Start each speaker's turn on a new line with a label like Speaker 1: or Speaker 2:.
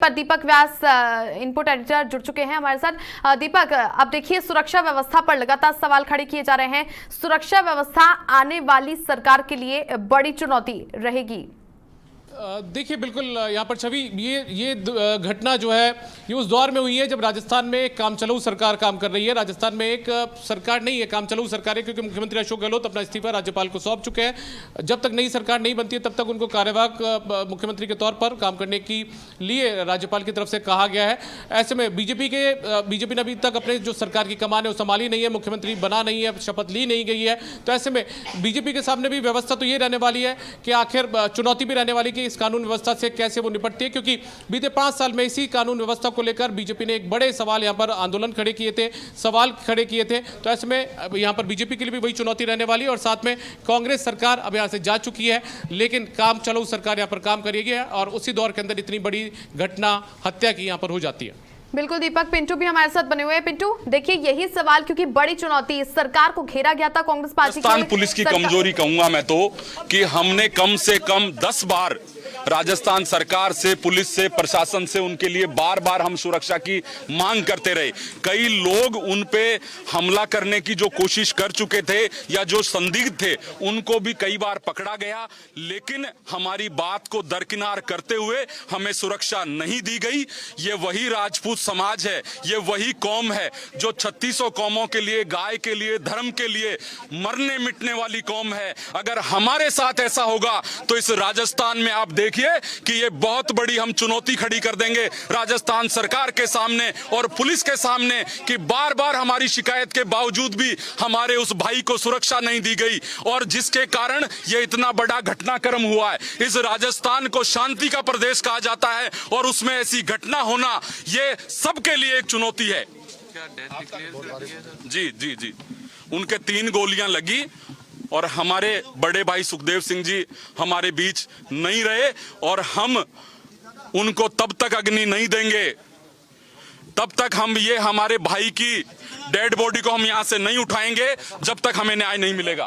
Speaker 1: पर दीपक व्यास input editor जुड़ चुके हैं हमारे साथ। दीपक, अब देखिए सुरक्षा व्यवस्था पर लगातार सवाल खड़े किए जा रहे हैं। सुरक्षा व्यवस्था आने वाली सरकार के लिए बड़ी चुनौती रहेगी।
Speaker 2: देखिए, बिल्कुल यहाँ पर छवि ये घटना जो है ये उस दौर में हुई है जब राजस्थान में एक कामचलाऊ सरकार काम कर रही है। राजस्थान में एक सरकार नहीं है, कामचलाऊ सरकार है, क्योंकि मुख्यमंत्री अशोक गहलोत अपना इस्तीफा राज्यपाल को सौंप चुके हैं। जब तक नई सरकार नहीं बनती है तब तक उनको कार्यवाहक मुख्यमंत्री के तौर पर काम करने के लिए राज्यपाल की तरफ से कहा गया है। ऐसे में बीजेपी ने अभी तक अपने जो सरकार की कमान है वो संभाली नहीं है, मुख्यमंत्री बना नहीं है, शपथ ली नहीं गई है। तो ऐसे में बीजेपी के सामने भी व्यवस्था तो ये रहने वाली है कि आखिर चुनौती भी रहने वाली कि इस कानून व्यवस्था से कैसे वो निपटती है, क्योंकि बीते 5 साल में इसी कानून व्यवस्था को लेकर बीजेपी ने एक बड़े सवाल यहां पर आंदोलन खड़े किए थे, सवाल खड़े किए थे। तो ऐसे में यहां पर बीजेपी के लिए भी वही चुनौती रहने वाली है। और साथ में कांग्रेस सरकार अब यहां से जा चुकी है, लेकिन काम चलाऊ सरकार यहां पर काम करेगी और उसी दौर के अंदर इतनी बड़ी घटना हत्या की यहां पर हो जाती है।
Speaker 1: बिल्कुल दीपक, पिंटू भी हमारे साथ बने हुए हैं। पिंटू, देखिए यही सवाल, क्योंकि बड़ी चुनौती सरकार को घेरा गया था कांग्रेस पार्टी
Speaker 3: राजस्थान पुलिस की कमजोरी कहूंगा मैं तो कि हमने कम से कम 10 बार राजस्थान सरकार से, पुलिस से, प्रशासन से उनके लिए बार बार हम सुरक्षा की मांग करते रहे। कई लोग उन पे हमला करने की जो कोशिश कर चुके थे या जो संदिग्ध थे उनको भी कई बार पकड़ा गया, लेकिन हमारी बात को दरकिनार करते हुए हमें सुरक्षा नहीं दी गई। ये वही राजपूत समाज है, ये वही कौम है जो 3600 कौमों के लिए, गाय के लिए, धर्म के लिए मरने मिटने वाली कौम है। अगर हमारे साथ ऐसा होगा तो इस राजस्थान में आप देखिए कि ये बहुत बड़ी हम चुनौती खड़ी कर देंगे राजस्थान सरकार के सामने और पुलिस के सामने कि बार बार हमारी शिकायत के बावजूद भी हमारे उस भाई को सुरक्षा नहीं दी गई और जिसके कारण ये इतना बड़ा घटनाक्रम हुआ है। इस राजस्थान को शांति का प्रदेश कहा जाता है और उसमें ऐसी घटना होना ये सबके लिए एक चुनौती है। जी जी जी, उनके 3 गोलियां लगी और हमारे बड़े भाई सुखदेव सिंह जी हमारे बीच नहीं रहे और हम उनको तब तक अग्नि नहीं देंगे, तब तक हम ये हमारे भाई की डेड बॉडी को हम यहां से नहीं उठाएंगे जब तक हमें न्याय नहीं मिलेगा।